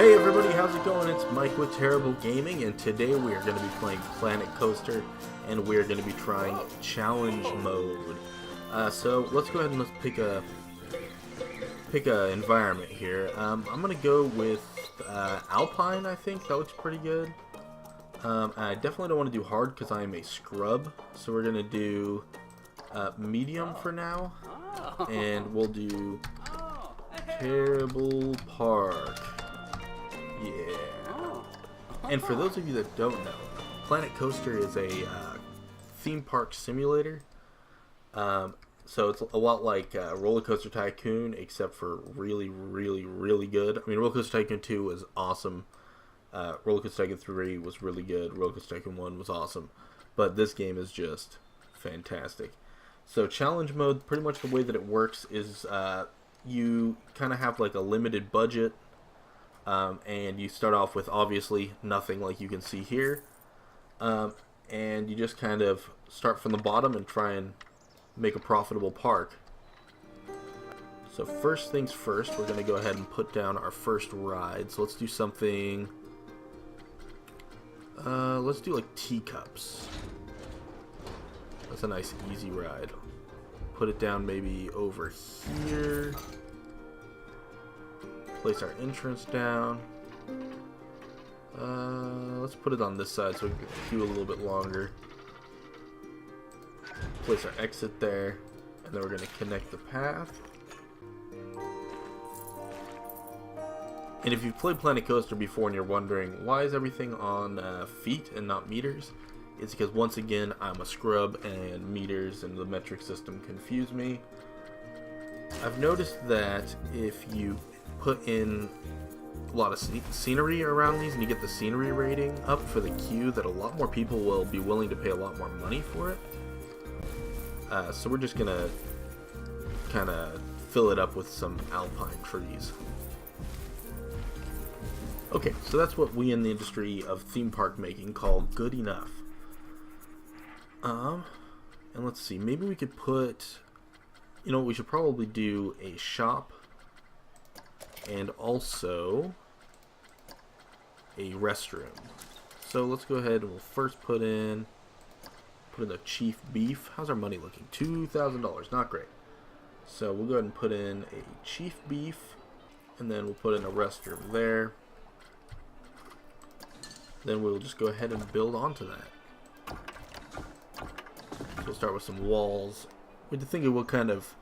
Hey everybody, how's it going? It's Mike with Terrible Gaming, and today we are going to be playing Planet Coaster, and we are going to be trying Challenge Mode. So let's go ahead and let's pick a environment here. I'm going to go with Alpine. I think that looks pretty good. I definitely don't want to do hard because I am a scrub, so we're going to do medium for now, and we'll do Terrible Park. Yeah. And for those of you that don't know, Planet Coaster is a theme park simulator. So it's a lot like Roller Coaster Tycoon, except for really, really, really good. I mean, Roller Coaster Tycoon 2 was awesome. Roller Coaster Tycoon 3 was really good. Roller Coaster Tycoon 1 was awesome. But this game is just fantastic. So challenge mode, pretty much the way that it works is you kind of have like a limited budget. And you start off with obviously nothing, like you can see here, and you just kind of start from the bottom and try and make a profitable park. So first things first, we're going to go ahead and put down our first ride. So let's do something, let's do like teacups. That's a nice easy ride. Put it down maybe over here. Place our entrance down. Let's put it on this side so we can queue a little bit longer. Place our exit there, and then we're going to connect the path. And if you've played Planet Coaster before and you're wondering why is everything on feet and not meters, it's because once again I'm a scrub and meters and the metric system confuse me. I've noticed that if you put in a lot of scenery around these and you get the scenery rating up for the queue, that a lot more people will be willing to pay a lot more money for it. So we're just gonna kind of fill it up with some alpine trees. Okay, so that's what we in the industry of theme park making call good enough. And let's see, maybe we could put, you know, we should probably do a shop and also a restroom. So let's go ahead and we'll first put in the chief beef. How's our money looking? $2,000, not great. So we'll go ahead and put in a chief beef, and then we'll put in a restroom there. Then we'll just go ahead and build onto that. So we'll start with some walls. We have to think of what kind of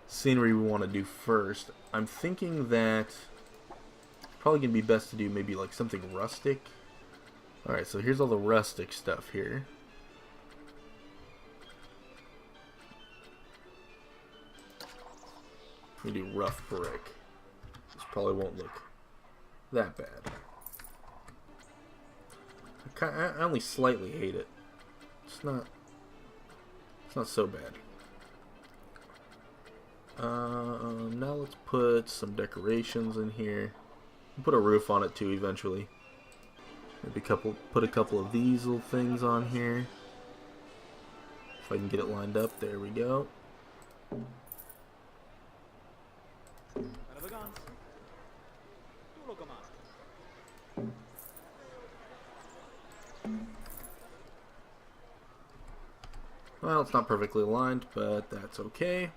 scenery we want to do first. I'm thinking that it's probably going to be best to do maybe like something rustic. Alright, so here's all the rustic stuff here. We do rough brick. This probably won't look that bad. I only slightly hate it. It's not so bad. Now let's put some decorations in here. We'll put a roof on it too eventually. Maybe put a couple of these little things on here. If I can get it lined up, there we go. Well, it's not perfectly aligned, but that's okay.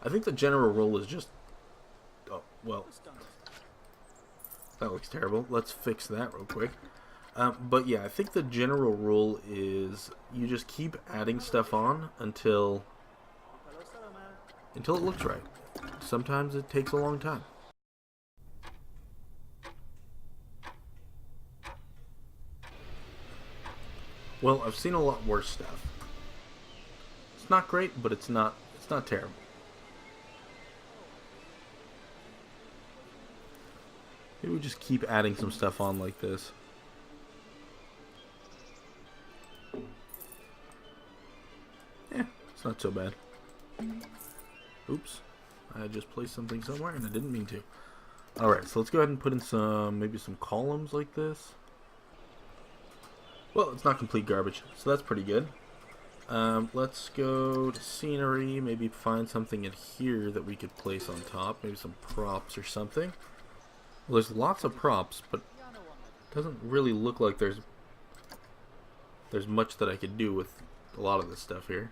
I think the general rule is just... Oh, well. That looks terrible. Let's fix that real quick. But yeah, I think the general rule is you just keep adding stuff on until it looks right. Sometimes it takes a long time. Well, I've seen a lot worse stuff. It's not great, but it's not terrible. Maybe we just keep adding some stuff on like this. Yeah, it's not so bad. Oops. I just placed something somewhere and I didn't mean to. Alright, so let's go ahead and put in maybe some columns like this. Well, it's not complete garbage, so that's pretty good. Let's go to scenery, maybe find something in here that we could place on top, maybe some props or something. Well, there's lots of props, but it doesn't really look like there's much that I could do with a lot of this stuff here.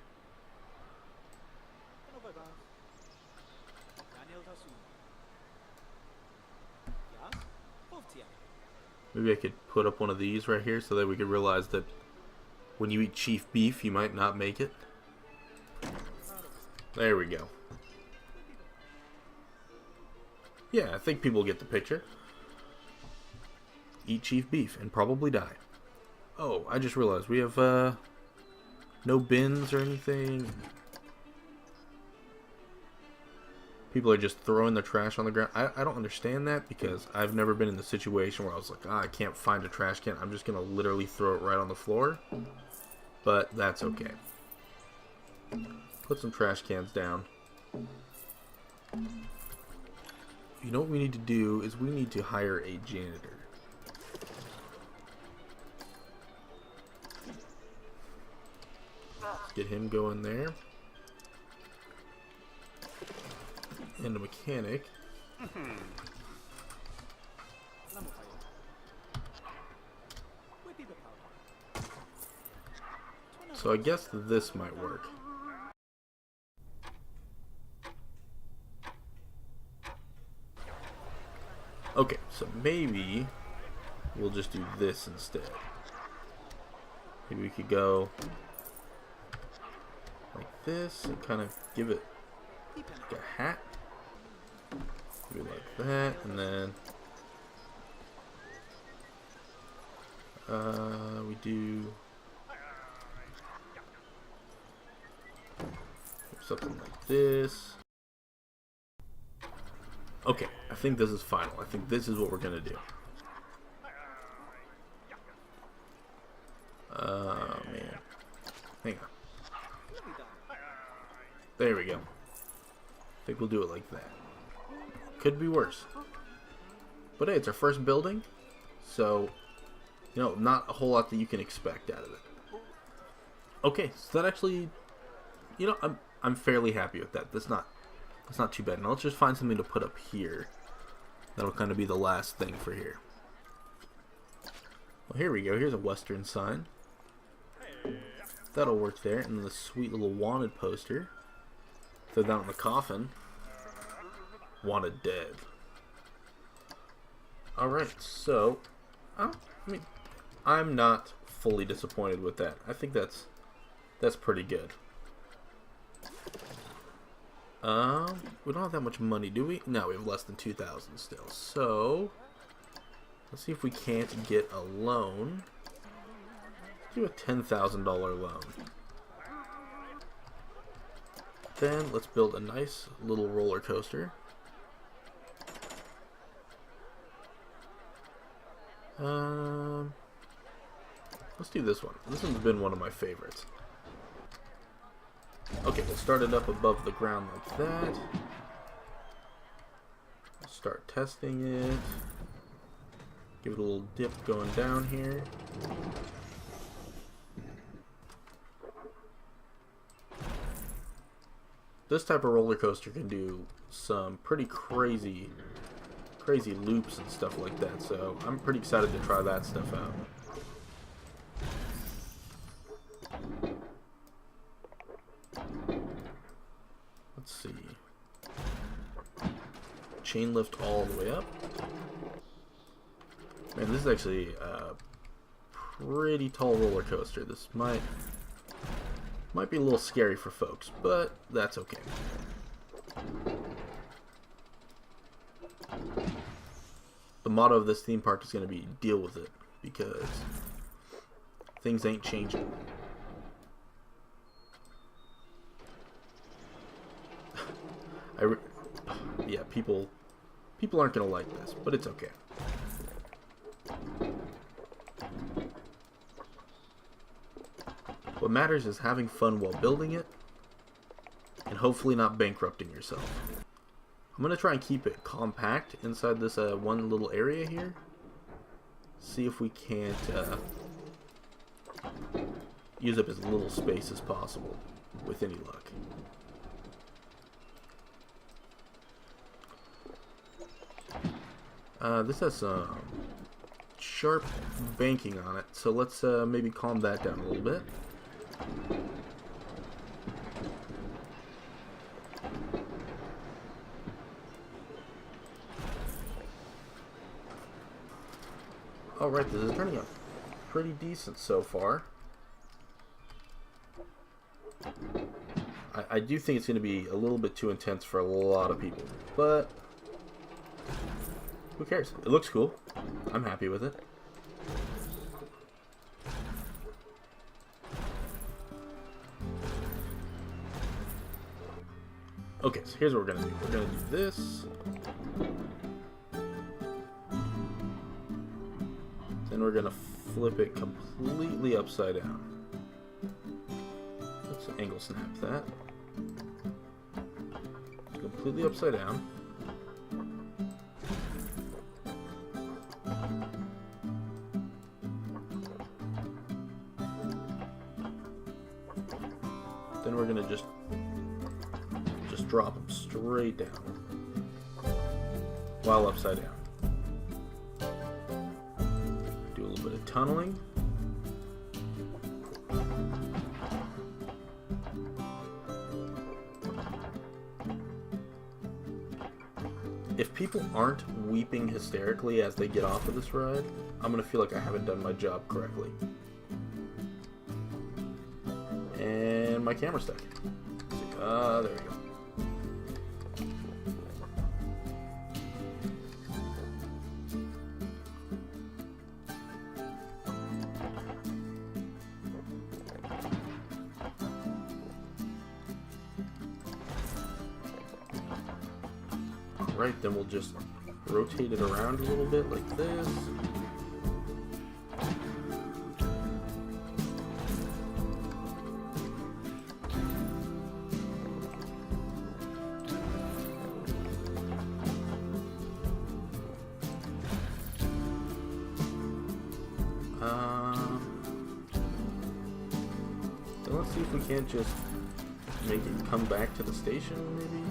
Maybe I could put up one of these right here so that we could realize that when you eat chief beef, you might not make it. There we go. Yeah, I think people get the picture. Eat chief beef and probably die. Oh, I just realized we have no bins or anything. People are just throwing their trash on the ground. I don't understand that because I've never been in the situation where I was like, I can't find a trash can. I'm just going to literally throw it right on the floor. But that's okay. Put some trash cans down. You know what we need to do is we need to hire a janitor. Let's get him going there. And a mechanic. So I guess this might work. Okay, so maybe we'll just do this instead. Maybe we could go like this and kind of give it like a hat. Maybe like that, and then we do something like this. Okay, I think this is final. I think this is what we're gonna do. Oh man, hang on. There we go. I think we'll do it like that. Could be worse. But hey, it's our first building, so you know, not a whole lot that you can expect out of it. Okay, so that actually, you know, I'm fairly happy with that. That's not too bad. Now let's just find something to put up here. That'll kind of be the last thing for here. Well, here we go. Here's a Western sign. That'll work there. And then the sweet little wanted poster. Throw that on the coffin. Wanted dead. Alright, so I mean, I'm not fully disappointed with that. I think that's pretty good. We don't have that much money, do we? No, we have less than 2,000 still. So let's see if we can't get a loan. Let's do a $10,000 loan. Then let's build a nice little roller coaster. Let's do this one. This one's been one of my favorites. Okay, we'll start it up above the ground like that. Start testing it. Give it a little dip going down here. This type of roller coaster can do some pretty crazy loops and stuff like that, so I'm pretty excited to try that stuff out. Let's see. Chain lift all the way up. Man, this is actually a pretty tall roller coaster. This might be a little scary for folks, but that's okay. The motto of this theme park is going to be deal with it, because things ain't changing. Yeah, people aren't going to like this, but it's okay. What matters is having fun while building it, and hopefully not bankrupting yourself. I'm going to try and keep it compact inside this one little area here. See if we can't use up as little space as possible with any luck. This has some sharp banking on it, so let's maybe calm that down a little bit. Alright, this is turning out pretty decent so far. I do think it's going to be a little bit too intense for a lot of people, but who cares? It looks cool. I'm happy with it. Okay, so here's what we're going to do. We're going to do this. Then we're going to flip it completely upside down. Let's angle snap that. Completely upside down. Then we're going to just drop them straight down while upside down. Do a little bit of tunneling. If people aren't weeping hysterically as they get off of this ride, I'm gonna feel like I haven't done my job correctly. And my camera's stuck. There we go. Right, then we'll just rotate it around a little bit like this. Then let's see if we can't just make it come back to the station, maybe?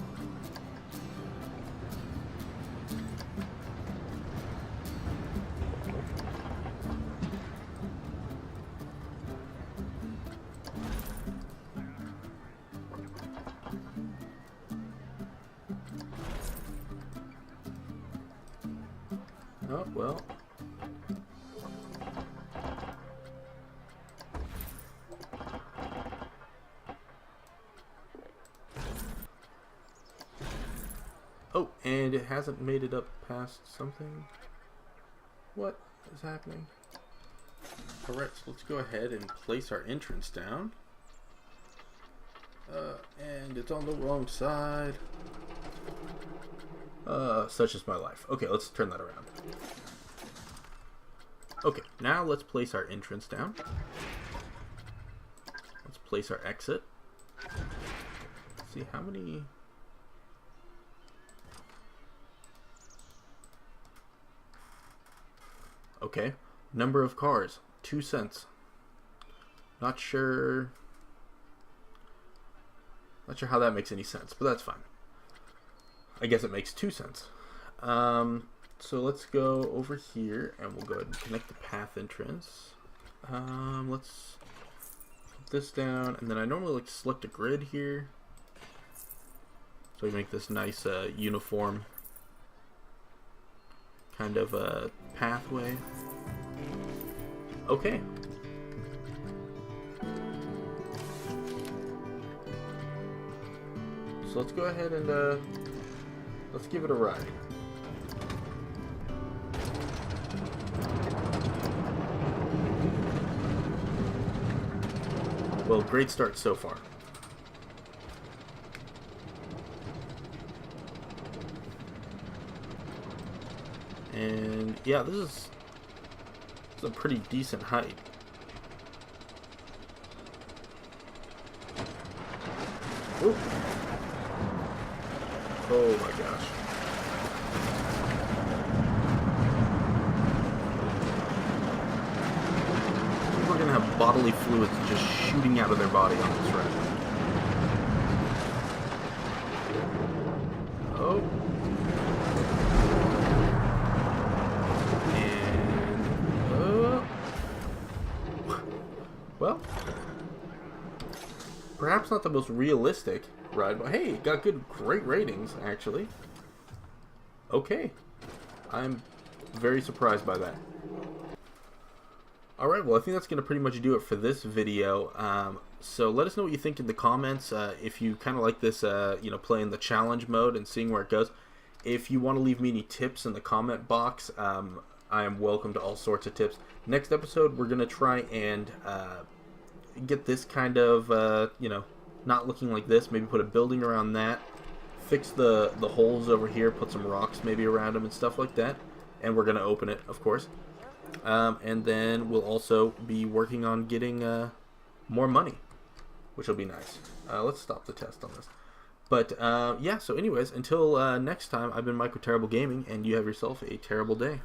Oh, well. Oh, and it hasn't made it up past something. What is happening? Alright, so let's go ahead and place our entrance down. And it's on the wrong side. Such is my life. Okay, let's turn that around. Okay, now let's place our entrance down. Let's place our exit. Let's see how many... Okay, number of cars, 2 cents. Not sure how that makes any sense, but that's fine. I guess it makes 2 cents. So let's go over here and we'll go ahead and connect the path entrance. Let's put this down, and then I normally like to select a grid here, so we make this nice uniform kind of a pathway. Okay. So let's go ahead and let's give it a ride. Well, great start so far. And yeah, this is a pretty decent height. Ooh. Oh my gosh. People are gonna have bodily fluids just shooting out of their body on this ride. Oh. perhaps not the most realistic ride, but hey, it got great ratings, actually. Okay. I'm very surprised by that. Alright, well, I think that's going to pretty much do it for this video. So let us know what you think in the comments. If you kind of like this, playing the challenge mode and seeing where it goes. If you want to leave me any tips in the comment box, I am welcome to all sorts of tips. Next episode, we're going to try and get this kind of, not looking like this. Maybe put a building around that. Fix the holes over here. Put some rocks maybe around them and stuff like that. And we're going to open it, of course. And then we'll also be working on getting more money, which will be nice. Let's stop the test on this. But, yeah, so anyways, until next time, I've been Mike with Terrible Gaming, and you have yourself a terrible day.